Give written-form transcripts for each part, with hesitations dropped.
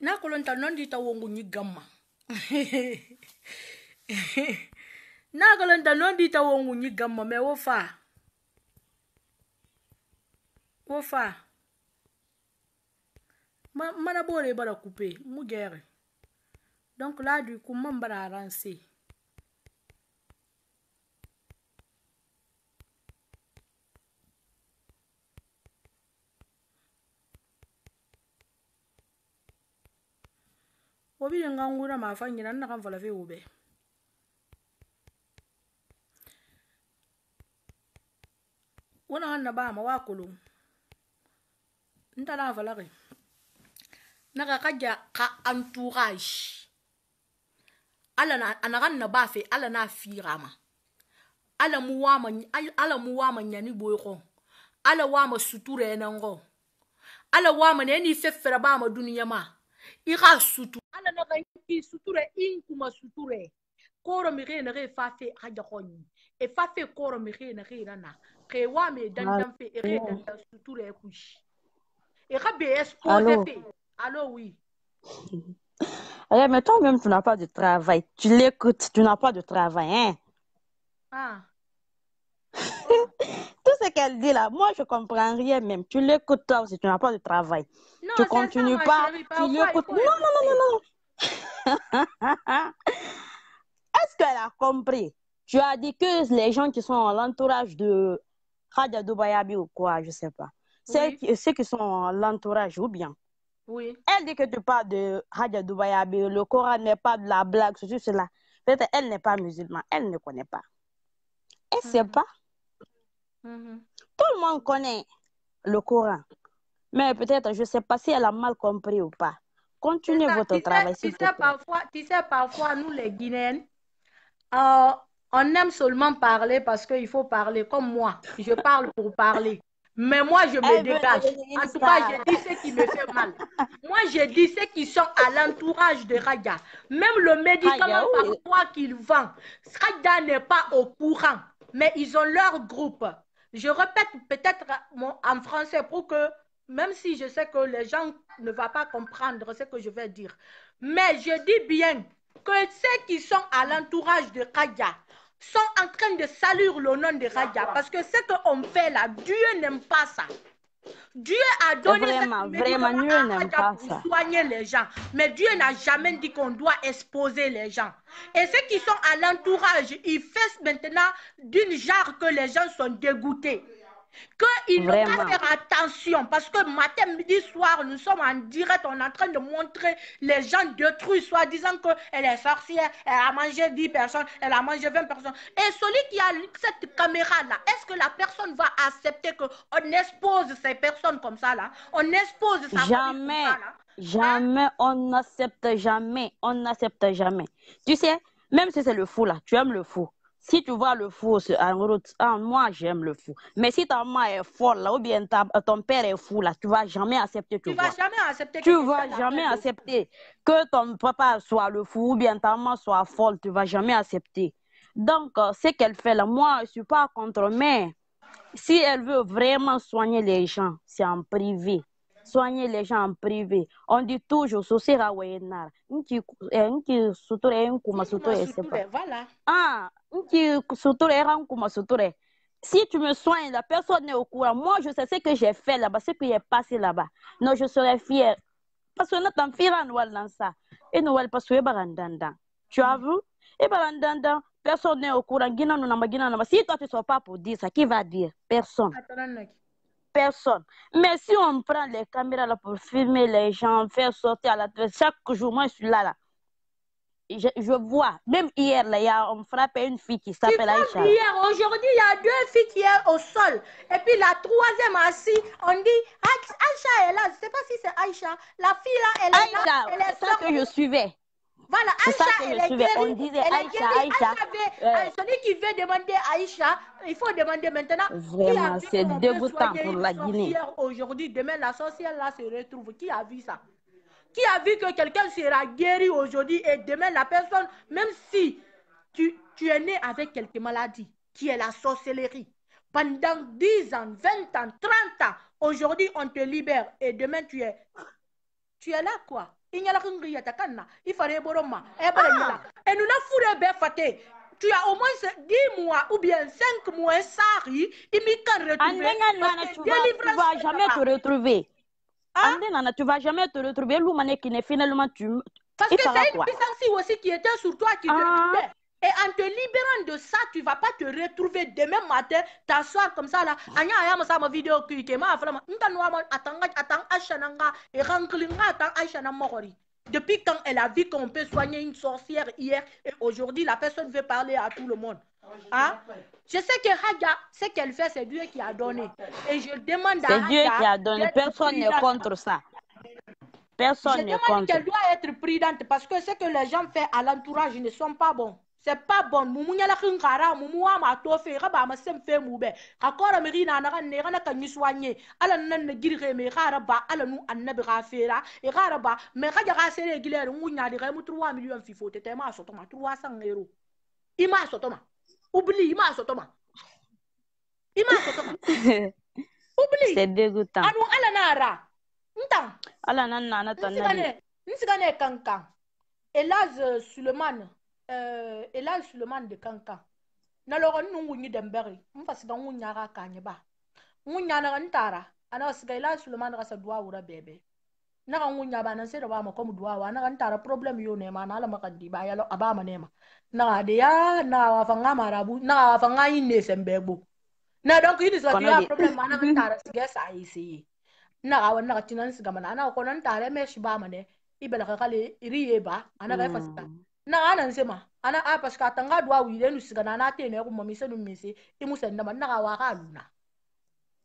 Na kolonta non di tawongu ni gamma. Na kolonta non di tawongu ni gamma me wofa. Wofa. Mana bore bara couper, mu guerre. Donc là du coup man bara avancer. Obi ngangura ma fa nyina na kan fala fe obe. Wona hanna ba ma wa kulu. Nta na fala ke. Naka kaja ka entourage. Ala na anagan na ba fe ala na firama. Ala muwama nyani boyko. Ala wama suture nango. Ala wama ne ni fefera ba ma duniya ma. Ira sutu. Ala na ganki suture inkuma suture. Koro mi re na re fa fe haja khoni. E fa fe koro mi re na re na. Ke wa me dandan fe e re dandan suture kush. E ka be expose fe. Allô oui. Ouais, mais toi-même, tu n'as pas de travail. Tu l'écoutes, tu n'as pas de travail, hein? Ah. Tout ce qu'elle dit là, moi, je comprends rien même. Tu l'écoutes toi aussi, tu n'as pas de travail. Non, tu continues ça, pas, chérie, tu l'écoutes. Non, non, non, non, non. Est-ce qu'elle a compris? Tu as dit que les gens qui sont à l'entourage de Radia Dubayabi ou quoi, je sais pas. Oui. Ceux qui sont à l'entourage ou bien. Oui. Elle dit que tu parles de Radia Dubayabi, le Coran n'est pas de la blague, ceci, cela. Peut-être elle n'est pas musulmane, elle ne connaît pas. Elle ne sait pas. Tout le monde connaît le Coran. Mais peut-être, je ne sais pas si elle a mal compris ou pas. Continuez votre travail, s'il te plaît. Tu sais, parfois, nous les Guinéens, on aime seulement parler parce qu'il faut parler comme moi. Je parle pour parler. Mais moi, je me dégage. En tout cas, je dis ce qui me fait mal. Moi, je dis ceux qui sont à l'entourage de Raja. Même le médicament parfois qu'ils vendent, Raja n'est pas au courant. Mais ils ont leur groupe. Je répète peut-être en français pour que, même si je sais que les gens ne vont pas comprendre ce que je vais dire. Mais je dis bien que ceux qui sont à l'entourage de Raja sont en train de saluer le nom de Raja. Parce que ce qu'on fait là, Dieu n'aime pas ça. Dieu a donné vraiment, Dieu n'aime pas pour ça. soigner les gens. Mais Dieu n'a jamais dit qu'on doit exposer les gens. Et ceux qui sont à l'entourage, ils font maintenant d'une genre que les gens sont dégoûtés. Qu'ils n'ont qu'à faire attention. Parce que matin, midi, soir, nous sommes en direct, on est en train de montrer les gens détruits, soit disant qu'elle est sorcière, elle a mangé 10 personnes, elle a mangé 20 personnes. Et celui qui a cette caméra-là, est-ce que la personne va accepter qu'on expose ces personnes comme ça là? On expose sa Jamais, comme ça, là? jamais, on n'accepte jamais, on n'accepte jamais. Tu sais, même si c'est le fou là, tu aimes le fou. Si tu vois le fou en route, moi j'aime le fou. Mais si ta maman est folle là, ou bien ton père est fou là, tu vas jamais accepter. Tu vas jamais accepter. Tu vas jamais accepter que ton papa soit le fou ou bien ta maman soit folle. Tu vas jamais accepter. Donc, ce qu'elle fait là, moi je suis pas contre, mais si elle veut vraiment soigner les gens, c'est en privé. Soigner les gens en privé. On dit toujours, voilà. Si tu me soignes, la personne n'est au courant. Moi, je sais ce que j'ai fait là-bas, ce qui est passé là-bas. Non, je serais fière. Parce que notre enfant dans ça. Et nous allons passer tu as vu? Et personne n'est au courant. Si toi tu ne sois pas pour dire ça, qui va dire? Personne. Personne. Mais si on prend les caméras là pour filmer les gens, faire sortir à la télé, chaque jour, moi je suis là. Je vois, même hier, là, on frappait une fille qui s'appelle Aïcha. Aujourd'hui, il y a 2 filles qui sont au sol. Et puis la troisième assise, on dit Aïcha est là. Je ne sais pas si c'est Aïcha. La fille là, elle est là. Elle est ça que je suivais. Voilà, Aïcha, elle est guérie. On disait Aïcha. Celui qui veut demander Aïcha, il faut demander maintenant. Vraiment, c'est dégoûtant pour la Guinée. Aujourd'hui, demain, la sorcière là se retrouve. Qui a vu ça? Qui a vu que quelqu'un sera guéri aujourd'hui et demain la personne, même si tu es né avec quelques maladies, qui est la sorcellerie, pendant 10 ans, 20 ans, 30 ans, aujourd'hui on te libère et demain tu es Tu es là quoi? Il y a la ringria ta canna. Il fallait boroma. Et nous la fourré befaté. Tu as au moins 10 mois ou bien 5 mois sari, il m'y can retrouver. Tu vas jamais te retrouver. Andena, tu vas jamais te retrouver. L'humané qui n'est finalement tu. Parce que c'est une puissance aussi qui était sur toi qui te tuait. Et en te libérant de ça, tu ne vas pas te retrouver demain matin, t'asseoir comme ça là. Anya aya ma sama vidéo qui ma afala ma. Nta noa ma attang ashananga et ranklinga attang ashana mokori. Depuis quand elle a vu qu'on peut soigner une sorcière hier et aujourd'hui la personne veut parler à tout le monde. Hein? Je sais que Hadja, ce qu'elle fait, c'est Dieu qui a donné. Et je demande à Hadja. C'est Dieu qui a donné. Personne n'est contre ça. Personne n'est contre. Je demande qu'elle doit être prudente parce que ce que les gens font à l'entourage ne sont pas bons. C'est pas bon. Mumunya la khinkara, mumuwa ma tofe, raba ma sem fe mube. Akora meri na na ne na kan yiswanye. Ala nan ne girre me khara ba ala nu annabi khafera. E khara ba me khaja khasere gilere ngunya de mu 3 millions fifo tete ma soto ma 300 euros. Ima soto ma. Oublie ima soto ma. Ima soto ma. Oublie. C'est dégoûtant. Anu ala nara. Ntan. Ala nan na tanali. Nsigane kankan. Elaz Suleiman. Elal Suleiman de Kankan. Nalogo nungu demberi. Mfasiga ngunyara kanyeba. Ngunyana ntara. Ana wasiga Elal Suleiman rasa dua ura bebe. Naka ngunya ba nan sero ba ma komu dua wa naka ntara problem yo ne ma na ala makandi ba yalo abama nema. Naka de ya na wafanga marabu na wafanga ine sembego. Na donc ini sa ya problem ma naka ntara siga sa isi. Naka wa naka tinan siga mana na ko nan ntara me shiba mane. Ibela kale riye ba ana ga fasita. Na ana nsema ana parce que atanga doa wile nu sigana na tene ko mami se nu misi imusa ndama na wa ka luna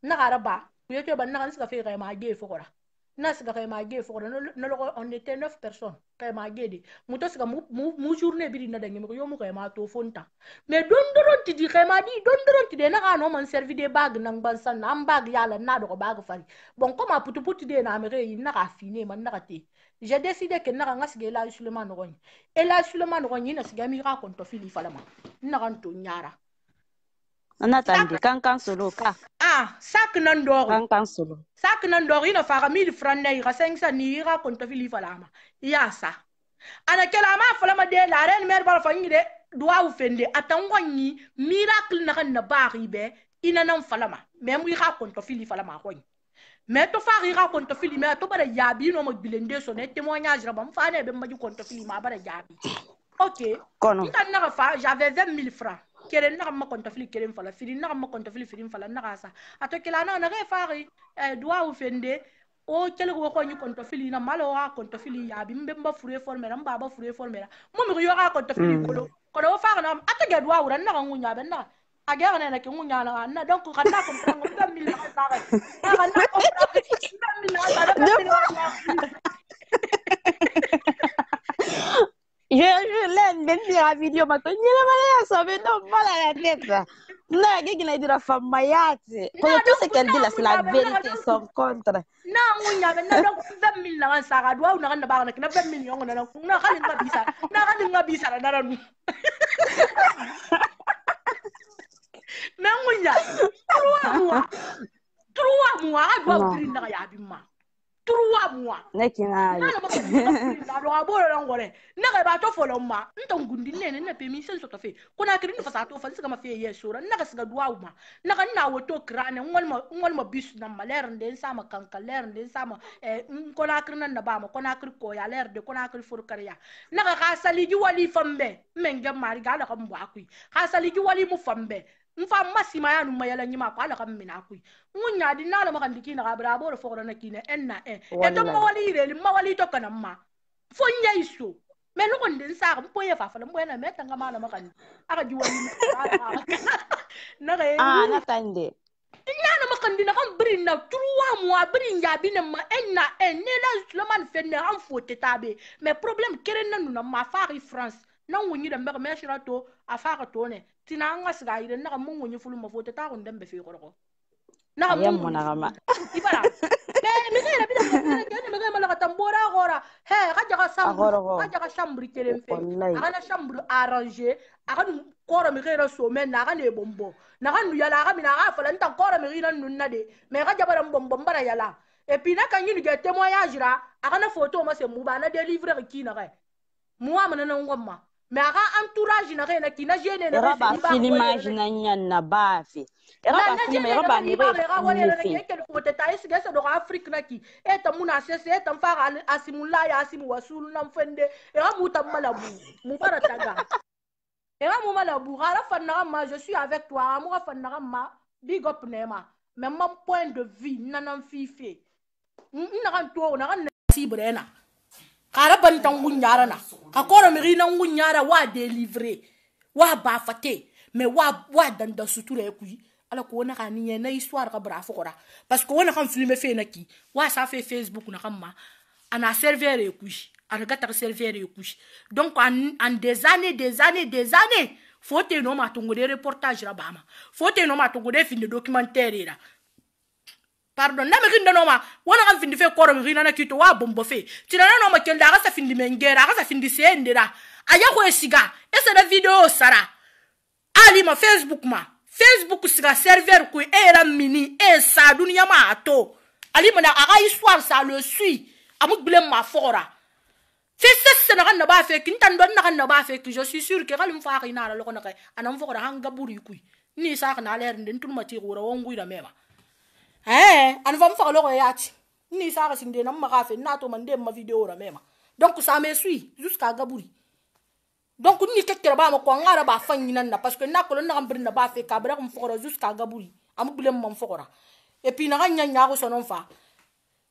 na garaba kuyeto ban na nsiga fe ga ma ge fokora na siga ga ma ge fokora no lo on était 9 personnes ga ma ge de muto siga mu journée bi na dangi ko yo mu ga ma to fonta mais dondoron ti di ga ma di dondoron ti de na ga no man servi de bag nang ban san am bag yala na do bag fari bon comme a putu putu de na me re na ga fini man na ga te. J'ai décidé que nanga sige Elal Suleiman Nogoni. Elal Suleiman Nogoni na sige mi ra konto fili falama. Naranto nyara. Anatandi kankan solo ka. Sak nandor. Kankan solo. Sak nandor ina fara 1000 francs na ira 500 ni ra konto fili falama. Ya sa. Ana kela ma falama de la reine mère bal fa ngide doa u fende atangwanyi miracle na kan na bari be ina nan falama. Même ira konto fili falama kwani. Mais to fa rira konto fili mais to bara yabi no mo bilende so ne témoignage rabam fa ne be maji konto fili ma bara yabi. OK. Nta na fa j'avais 20 000 francs. Kere na ma konto fili kere fala fili na ma konto fili fala na sa. Ato kila na re fa ri doa u fende o kele ko ko ni konto fili na malo ha konto fili yabi mbe mba fure formera mba ba fure formera. Mo mi yo ha konto fili kolo. Ko do fa na ato ge doa ura na ngunya be na. Agora né que ngunya na donc kana comprendre 20 000 francs. Je l'aime même bien la vidéo maintenant. Il a ça me donne mal à la tête. Non, quelqu'un a dit la femme mayate. Tout ce qu'elle dit là, c'est la vérité, son contre. Non, on y a donc 20 000 dans sa radio, on a pas 20 millions, on a pas bisa. Na bisa na nu. Non, on y a 3 mois, à doit ouvrir na ya bima. 3 mois. Nekina. Na lo abolo langore. Na ba to folo ma. Ntongundi nene na permission so to fe. Kona kiri ni fasa to fa sika ma fe yesura. Na ka sika duwa uma. Na ka na woto krane ngol ma bisu na maler nden sama kanka ler nden sama kona kiri na ba ma kona kiri ko ya ler de kona kiri fur kariya. Na ka sali ji wali fambe. Menga mari ga la ka mbo akui. Ka sali ji wali mu fambe. Mfa masima ya numa yala nyima kwa ala kamina kui ngunya di nala makandiki na kabra boro fokora na kine enna eto mawali reli mawali to kana ma fonya iso me no konde nsa mpo ye fa fa mpo na meta ngama na makandi aka jiwali na ga na tande na makandi na kan brin na 3 mois brin ya bi na ma enna ne la Suleiman fenne an fote tabe mais problème keren na nu na ma fari France na wunyi da mbaka me shira to afaka to ne tina nga siga ire na mun wunyi fulu mafote ta kun dembe fi koroko na mun na gama ibara me ga bi da me ga mala tambora gora he ga jaga chambre kelen fe aga na chambre arranger aga koro me ga so me na ga ne bombo na ga nu yala ga mi na ga fala nta koro me ina nu na de me ga jabara bombo bara yala Et puis, na quand il y a témoignage là, à la photo, moi c'est Mouba, na délivré qui n'a rien. Moi, je n'ai pas. Mais à entourage, n'a rien qui n'a gêné. Era ba filmage na nyanna ba fi. Era ba film era ba ni ba fi. Quel photo ta isi gesa do Afrique na ki. Eta muna sese eta mfara asimula ya asimu wasulu na mfende. Era muta malabu. Mufara taga. Era mu malabu. Ara fanara ma je suis avec toi. Amura fanara ma big up nema. Mais mon point de vue nanan fifi. N'aran to n'aran sibrena. Kara bantan ngunyara na. Kakora mirina ngunyara wa délivrer. Wa ba fate. Mais wa danda sutura ekui. Ala ko na kani na histoire ka bra fokora. Parce que on a kan filmer fait na ki. Wa ça fait Facebook na kama. Ana serveur ekui. Ana gata serveur ekui. Donc en des années. Faut te no ma tongo de reportage la bama. Faut te no ma tongo de film de documentaire là. Pardon, na me rinda no ma. Wona kan fin di fe koro mi rina na kito wa bombo fe. Tina na no ma kenda ga sa fin di mengera, ga sa fin di sendera. Aya ko esiga. Esa na video sara. Ali ma Facebook ma. Facebook siga serveur ko era mini e sa dunia ma ato. Ali ma na aga histoire ça le suit. Amuk blem ma fora. Fesse na kan na ba fe kin tan don na kan na ba fe que je suis sûr que galim fa ina la ko na kay anam fora hanga buri kui. Ni sa na leer den tun ma ti gura wongu da mema. An va me faire le royaume. Ni ça reste des noms marafé, n'a to mandé ma vidéo là même. Donc ça me suit jusqu'à Gabouri. Donc ni quelque ba mo ko ngara ba fanyi nan parce que na ko na ngambri na ba fe kabra ko fora jusqu'à Gabouri. Am bulem mam fora. Et puis na ganya nyaago sonon fa.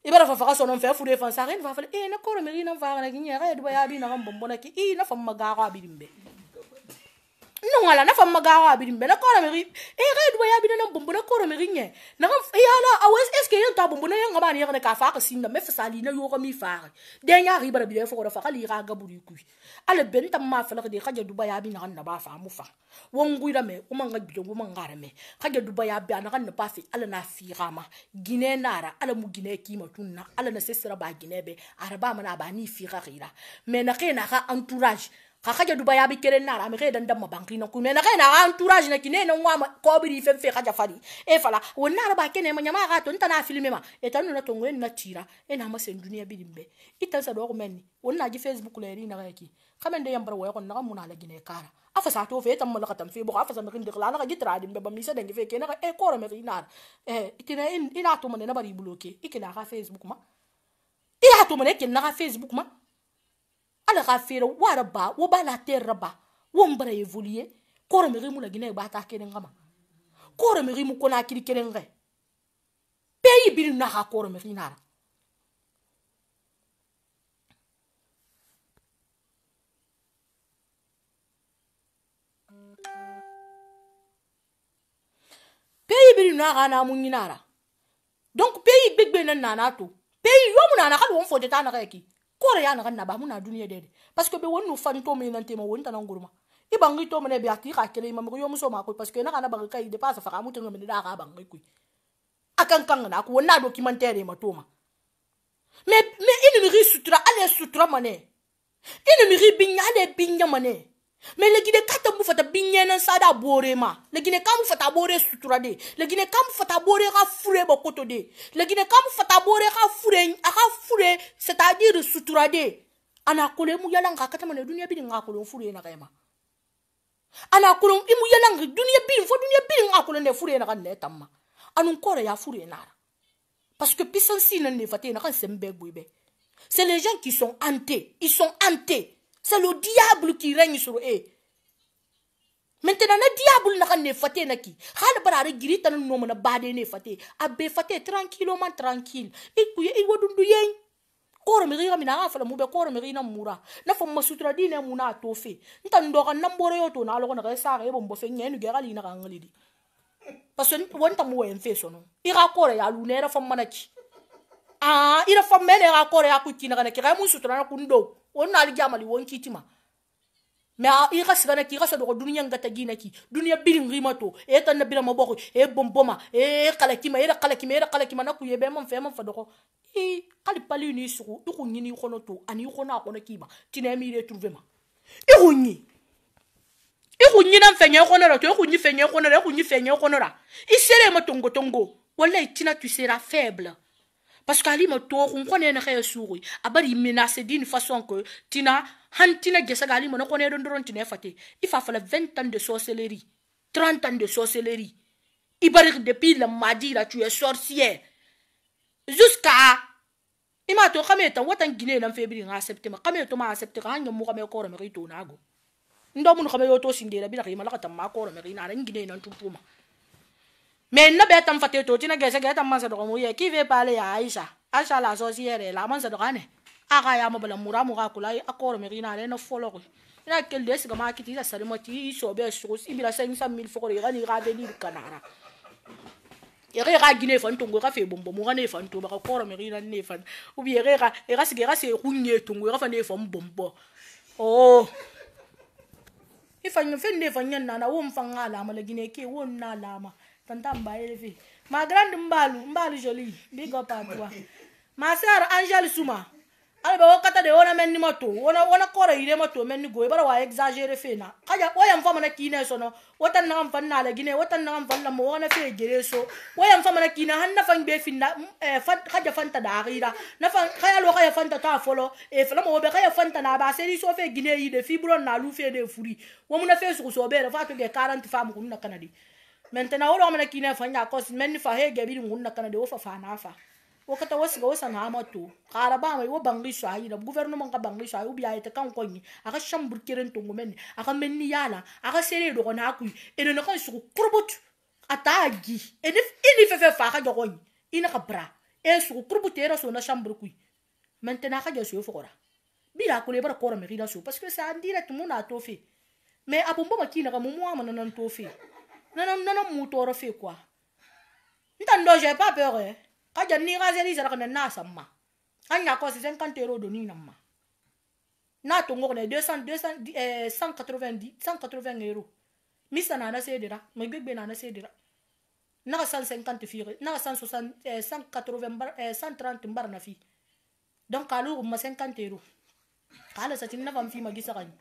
Ibara fa fa sonon fa fure fa sa ren fa fa na ko me na fa na ginya ga do ya bi na ngambombo na ki na fa magara bi dimbe. Non ala na fama gawa birimbe na kora meri red waya bi na bombo na kora meri nye na yala awes est-ce que yanta bombo na yanga ba ni yanga ka fa ka sinna me fasali na yo mi fa de nya riba bi fo ko fa kali ra ga buri ku ala ben tam ma fa la de khaja duba bi na ba fa mu fa wongu ira me o manga bi do manga me khaja duba bi na kan ba fi ala na fi rama gine nara ala mu gine ki ma tunna ala na sesira ba gine be araba mana ba ni fi rira mais na kena ka entourage kakaja dubaya bi kere nara me re dan dam banki na ku me na kana entourage na kine na ngwa ko bi fe kaja fali e fala wona ba kene ma nyama ga to ntana filme ma e tanu na tongo na tira e na ma sen dunia bi dimbe ita sa do ko menni wona ji Facebook le ri na ga ki kamende yambara wo ko na muna la gine kara afa sa to fe tam la katam fe bo afa sa me kin dikla na ga jitra dimbe ba mi sa dengi fe ke na e ko me ri na itina ina to mane na bari bloquer ikina ga Facebook ma ina to mane kin na ga Facebook ma ala rafira wara ba wo ba la terre ba wo mbara évoluer ko re meri mu la gine ba ta kene ngama ko re meri mu ko na kiri kene ngai pays bi na ha ko re meri na pays bi na ha na mu nyinara donc pays big na na to pays yo mu na ka wo fo de ta na ka ki kore ya na kan na ba muna dunia dede parce que be wonu fanto me nan tema won tanan guruma ibangi to mene be ati ka kele mam yo muso ma ko parce que na kana ba kai de pasa fa amutu ngam da ka bangi ku akan kan na ko wona documentaire ma to ma mais il me ri sutura ale sutura mané il me ri binya ale binya mané mais le guide kata mu fata binya nan sada bore ma le guide kam fata bore sutura de le guide kam fata bore ka fure ba koto de le guide kam fata bore ka fure c'est-à-dire sutura de ana kole mu yala nga kata mane dunia bi nga kole fure na kayma ana kole imu yala nga dunia bi nga kole ne fure na kan ne tamma anun kore ya fure na parce que puissance nan ne fate na kan sembe boibe c'est les gens qui sont hantés ils sont hantés. C'est le diable qui règne sur eux. Maintenant, le diable n'a pas faté na ki. Hal barare girita no mona bade ne faté. Abe faté tranquillement tranquille. Ikuye iwadundu yen. Koro mi rira mina afala mube koro mi rina mura. Na fo masutra dine muna tofe. Nta ndora nambore yo to na lo na sara e bombo fe nyenu gerali na ngalidi. Parce que wonta mo en fe sono. Ira kore ya lunera fo manaki. Ira fo mele ra kore ya kutina kana kira mu sutra na kundo. On a les gamins, on quitte ma. Mais il reste dans qui reste dans dunia ngata gina ki dunia biling rimato e tan na bila maboko e bomboma e kalakima na ku yebe mon fe mon fa doko e kali pali ni suru ko nyini khono to ani khona ko na kiba tina mi retrouver ma e ko nyi na fenya khono ra to e ko nyi fenya khono ra e sere ma tongo wallahi tina tu seras faible. parce que ali ma to on connaît na xey souri abari menacer d'une façon que tina hantina gesa gali mo ko ne don tina faté il fa fala 20 ans de sorcellerie 30 ans de sorcellerie ibari depuis le mardi là tu es sorcière jusqu'à ima to kame tan watan Guinée nan febri nga septembre kame to ma septembre hanya mo kame ko me to nago ndo mun kame yo to sindela bi na kima la katam ma ko me na Guinée nan tupuma mais na betam faté to tina gesa geta man sa do mo ye qui veut parler à Aïcha la sorcière la man sa do kane aka ya mabala mura kula akoro me na na folo ko ina kel des ga ma kiti sa salimoti so be so ibila 500,000 foko ga ni ga venir kanara ere ga Guinée fan tongo ga fe bombo mo ga ne fan to ba akoro me na ne fan ou bien ere ga se kunye tongo ga fa ne fan bombo oh ifanye fende fanya na wo mfanga la ma la Guinée ke wo na la ma tanta mbaye fi ma grande mbalu jolie big up à toi ma sœur Angèle Souma alba wakata de ona menni moto ona kore ire moto menni go bara wa exagérer fe na kaya oyam fama na kine sono wotan na am fanna la Guinée wotan na am fanna mo ona fe gere so oyam fama na kine hanna fan be finna kaja fanta da rira na fan kaya lo kaya fanta ta folo e fala mo be kaya fanta na ba seri so fe Guinée yi de fibron na lu fe de furi wo mu na fe so be la fa to ge 40 femmes ko na kanadi maintenant wala mana kina fanya cause men fa he gabi mun na kana de wo fa na fa wo kata wasiga wasa na amato kala ba mai wo bangli shayi da gouvernement ka bangli shayi ubi ayete kan konni aka shambur kiren to men aka menni yala aka sere do na ku e de na kan su kurbut atagi e ni fe fa ka jogoy ina ka bra e su kurbut era so na shambur ku maintenant ka joso fo kora bila ko le bara ko me rida so parce que ça en direct mon a to fait mais abumba makina ka mo mo nan to fait non mutoro fait quoi ntando j'ai pas peur ka jani razeli sara kana na samma anya ko 50 € de ni namma na to ngone 180 €. Misa na na cedera me gbegbe na cedera na 150 fire na 160 180 130 mbar na fi donc alors ma 50 €. Kala sa tin na fam fi magisa kan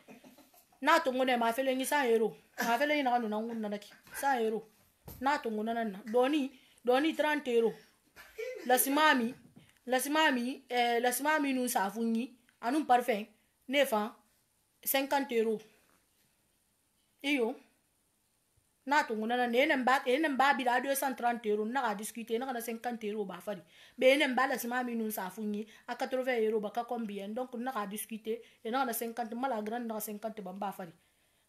na to ngone ma fele ngi 100 € ma fele ina kanu na ngunna naki 100 € na to ngona na doni 30 €. Lasimami nous savons anum parfum nefa 50 €. Iyo na to ngona na ne mba bi da 230 € na ga discuter na 50 € ba fari be ne mba lasimami nous savons a 80 € ba ka combien donc na ga discuter e na 50 mala grand na 50 ba fari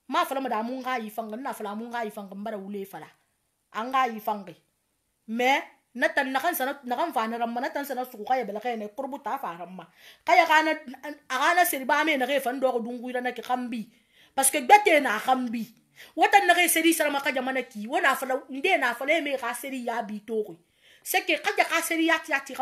ma fala ma da mun ga yi fanga na fala mun ga yi fanga mbara wule fala an ga yi fanga mais natan nakan sana nakan fa na ramma natan sana su kaya bela kaya ne kurbu ta fa ramma kaya kana seriba me na ke fan do dungu ira na ke kambi parce que bete na kambi watan na ke seri sara maka jamana ki wona fala inde na fala me ka seri ya bi to ko c'est que kaja ka seri ya ti